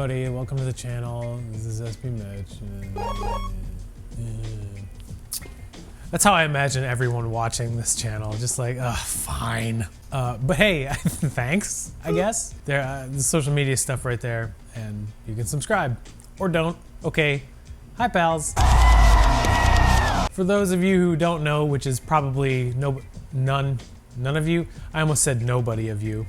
everybody, welcome to the channel. This is SP Mitch. That's how I imagine everyone watching this channel, just like, fine. But hey, thanks, I guess. The social media stuff right there, and you can subscribe, or don't, okay. Hi pals. For those of you who don't know, which is probably none of you, I almost said nobody of you.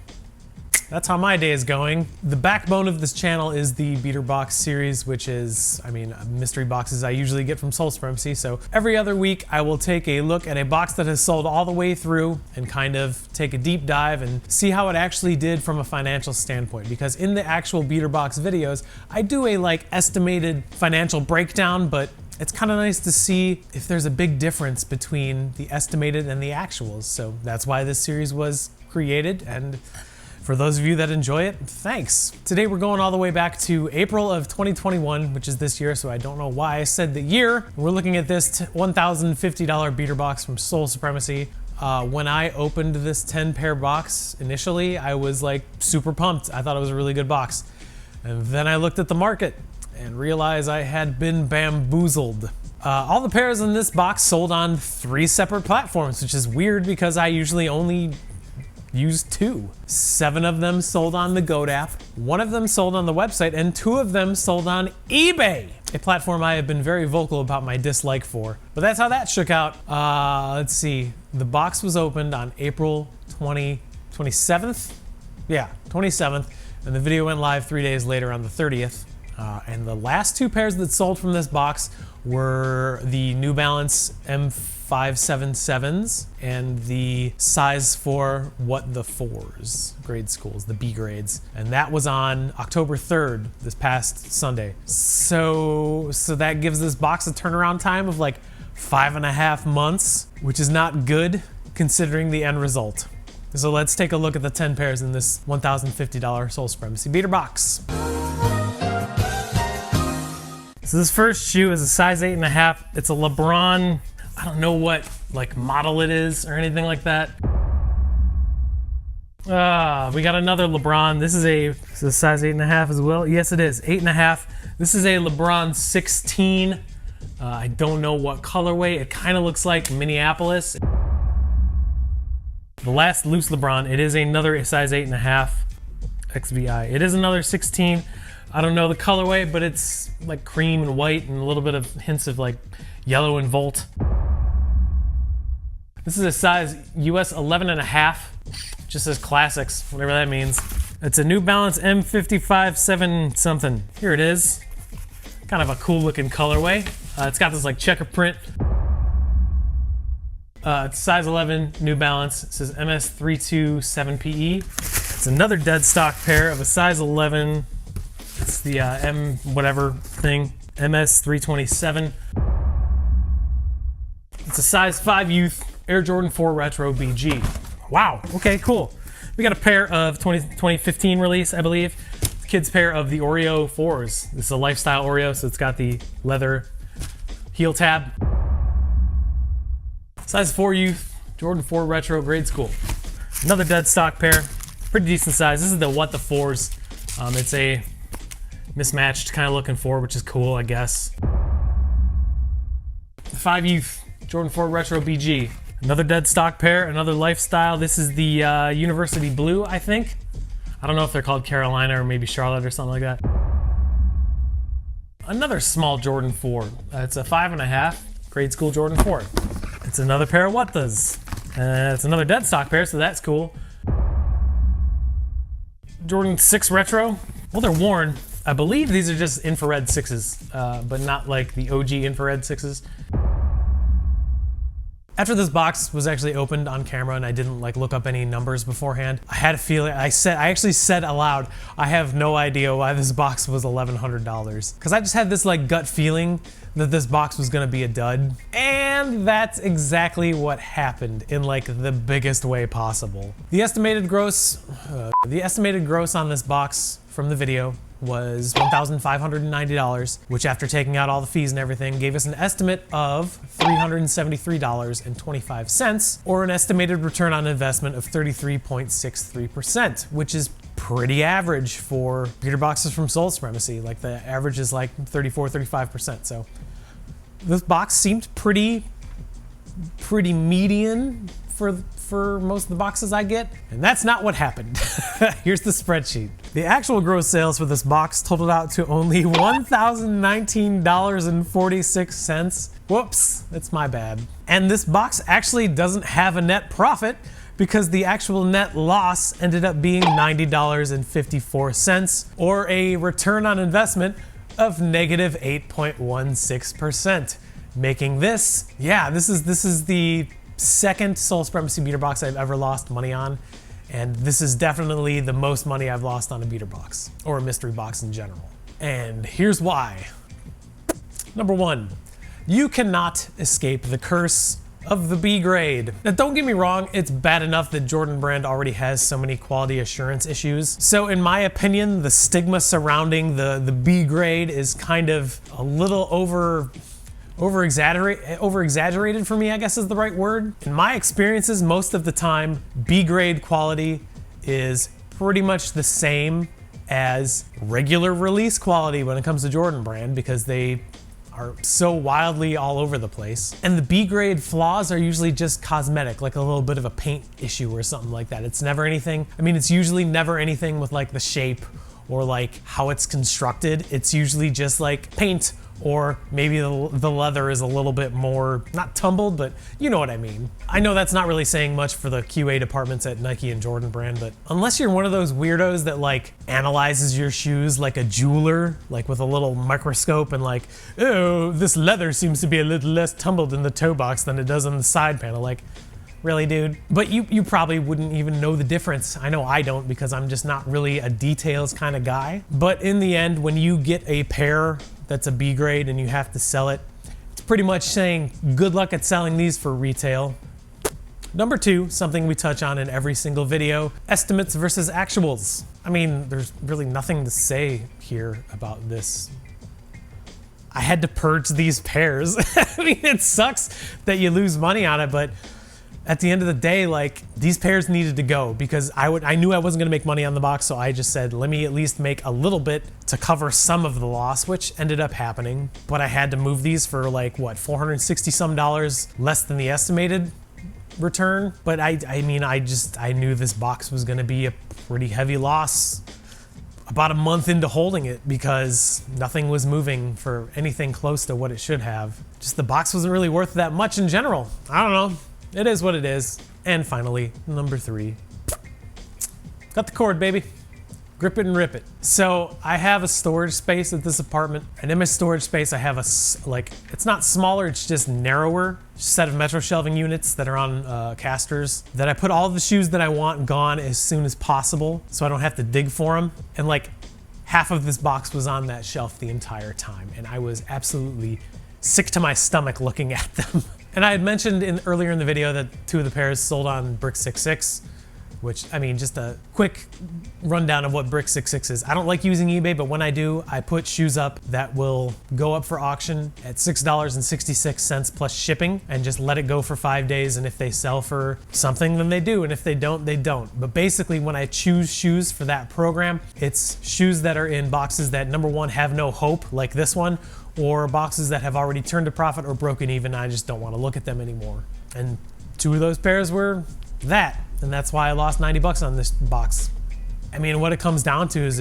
That's how my day is going. The backbone of this channel is the beater box series, which is, mystery boxes I usually get from Supremacy. So every other week I will take a look at a box that has sold all the way through and kind of take a deep dive and see how it actually did from a financial standpoint. Because in the actual beater box videos, I do a estimated financial breakdown, but it's kind of nice to see if there's a big difference between the estimated and the actuals. So that's why this series was created, and for those of you that enjoy it, thanks. Today we're going all the way back to April of 2021, which is this year, so I don't know why I said the year. We're looking at this $1,050 beater box from Supremacy. When I opened this 10-pair box initially, I was super pumped. I thought it was a really good box. And then I looked at the market and realized I had been bamboozled. All the pairs in this box sold on 3 separate platforms, which is weird because I usually only use 2. 7 of them sold on the Goat app, 1 of them sold on the website, and 2 of them sold on eBay, a platform I have been very vocal about my dislike for. But that's how that shook out. Let's see. The box was opened on April 27th? Yeah, 27th, and the video went live 3 days later on the 30th. And the last 2 pairs that sold from this box were the New Balance M577s and the size 4 What the 4s grade schools, the B grades. And that was on October 3rd, this past Sunday. So that gives this box a turnaround time of 5.5 months, which is not good considering the end result. So let's take a look at the 10 pairs in this $1,050 Supremacy beater box. So this first shoe is a size 8.5. It's a LEBRON. I don't know what model it is or anything like that. We got another LEBRON. This is a size 8.5 as well. Yes, it is 8.5. This is a LEBRON 16. I don't know what colorway. It kind of looks like Minneapolis. The last loose LEBRON. It is another size 8.5 XVI. It is another 16. I don't know the colorway, but it's cream and white and a little bit of hints of yellow and volt. This is a size US 11.5, just says classics, whatever that means. It's a New Balance M55 7 something. Here it is. Kind of a cool looking colorway. It's got this checker print. It's size 11 New Balance. It says MS327PE. It's another dead stock pair of a size 11. It's the M whatever thing, MS327. It's a size 5 youth Air Jordan 4 Retro BG. Wow, okay, cool. We got a pair of 2015 release, I believe. The kids pair of the Oreo 4s. This is a lifestyle Oreo, so it's got the leather heel tab. Size 4 youth Jordan 4 Retro grade school. Another dead stock pair, pretty decent size. This is the What the 4s. It's a mismatched kind of looking 4, which is cool, I guess. 5 youth Jordan 4 Retro BG. Another dead stock pair, another lifestyle. This is the University Blue, I think. I don't know if they're called Carolina or maybe Charlotte or something like that. Another small Jordan 4. It's a 5.5 grade school Jordan 4. It's another pair of What Does. It's another dead stock pair, so that's cool. Jordan 6 Retro. Well, they're worn. I believe these are just infrared 6s, but not the OG infrared 6s. After this box was actually opened on camera and I didn't look up any numbers beforehand, I had a feeling, I actually said aloud, I have no idea why this box was $1,100. Because I just had this gut feeling that this box was gonna be a dud. And that's exactly what happened in the biggest way possible. The estimated gross on this box from the video was $1,590, which after taking out all the fees and everything gave us an estimate of $373.25, or an estimated return on investment of 33.63%, which is pretty average for beater boxes from Soul Supremacy. Like the average is like 34-35%. So this box seemed pretty median for most of the boxes I get, and that's not what happened. Here's the spreadsheet. The actual gross sales for this box totaled out to only $1,019.46. Whoops, that's my bad. And this box actually doesn't have a net profit because the actual net loss ended up being $90.54, or a return on investment of negative 8.16%. Making this, this is the second Soul Supremacy beater box I've ever lost money on, and this is definitely the most money I've lost on a beater box, or a mystery box in general. And here's why. Number one, you cannot escape the curse of the B grade. Now don't get me wrong, it's bad enough that Jordan Brand already has so many quality assurance issues. So in my opinion, the stigma surrounding the B grade is kind of a little over-exaggerated for me, I guess is the right word. In my experiences, most of the time, B grade quality is pretty much the same as regular release quality when it comes to Jordan Brand, because they are so wildly all over the place. And the B grade flaws are usually just cosmetic, like a little bit of a paint issue or something like that. It's never anything, it's usually never anything with like the shape or like how it's constructed. It's usually just like paint, or maybe the leather is a little bit more, not tumbled, but you know what I mean. I know that's not really saying much for the QA departments at Nike and Jordan Brand, but unless you're one of those weirdos that like analyzes your shoes like a jeweler, like with a little microscope and like, oh, this leather seems to be a little less tumbled in the toe box than it does on the side panel. Like, really, dude? But you probably wouldn't even know the difference. I know I don't, because I'm just not really a details kind of guy. But in the end, when you get a pair that's a B grade and you have to sell it, it's pretty much saying good luck at selling these for retail. Number two, something we touch on in every single video, estimates versus actuals. There's really nothing to say here about this. I had to purge these pairs. It sucks that you lose money on it, but at the end of the day, like, these pairs needed to go because I knew I wasn't gonna make money on the box, so I just said, let me at least make a little bit to cover some of the loss, which ended up happening. But I had to move these for like, what, $460 some less than the estimated return. But I knew this box was gonna be a pretty heavy loss about a month into holding it, because nothing was moving for anything close to what it should have. Just the box wasn't really worth that much in general. I don't know. It is what it is. And finally, number three. Got the cord, baby. Grip it and rip it. So I have a storage space at this apartment, and in my storage space I have it's not smaller, it's just narrower set of metro shelving units that are on casters, that I put all the shoes that I want gone as soon as possible so I don't have to dig for them. And like half of this box was on that shelf the entire time, and I was absolutely sick to my stomach looking at them. And I had mentioned earlier in the video that two of the pairs sold on Brick66, which, just a quick rundown of what Brick66 is. I don't like using eBay, but when I do, I put shoes up that will go up for auction at $6.66 plus shipping, and just let it go for 5 days. And if they sell for something, then they do. And if they don't, they don't. But basically, when I choose shoes for that program, it's shoes that are in boxes that, number one, have no hope, like this one, or boxes that have already turned a profit or broken even. I just don't want to look at them anymore. And two of those pairs were that. And that's why I lost 90 bucks on this box. What it comes down to is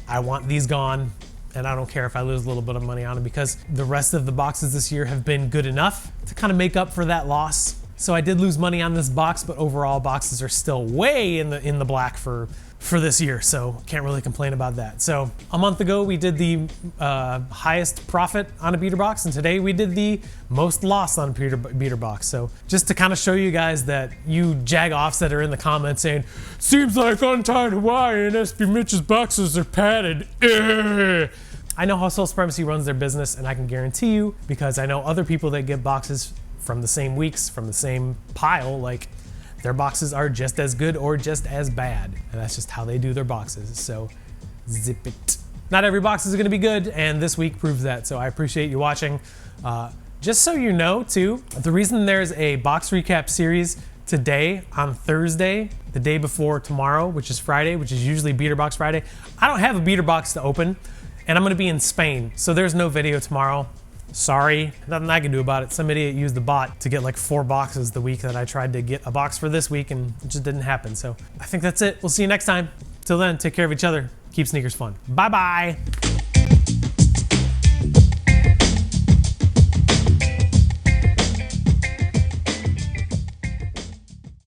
I want these gone, and I don't care if I lose a little bit of money on them, because the rest of the boxes this year have been good enough to kind of make up for that loss. So I did lose money on this box, but overall boxes are still way in the black for this year, so can't really complain about that. So a month ago we did the highest profit on a beater box, and today we did the most loss on a beater box. So just to kind of show you guys that you jag-offs that are in the comments saying, seems like Untied Hawaii and SB Mitch's boxes are padded. I know how Soul Supremacy runs their business, and I can guarantee you, because I know other people that get boxes from the same weeks, from the same pile, like, their boxes are just as good or just as bad. And that's just how they do their boxes. So zip it. Not every box is gonna be good, and this week proves that. So I appreciate you watching. Just so you know too, the reason there's a box recap series today on Thursday, the day before tomorrow, which is Friday, which is usually Beater Box Friday, I don't have a Beater Box to open, and I'm gonna be in Spain, so there's no video tomorrow. Sorry, nothing I can do about it. Some idiot used the bot to get like 4 boxes the week that I tried to get a box for this week, and it just didn't happen. So I think that's it. We'll see you next time. Till then, take care of each other. Keep sneakers fun. Bye-bye.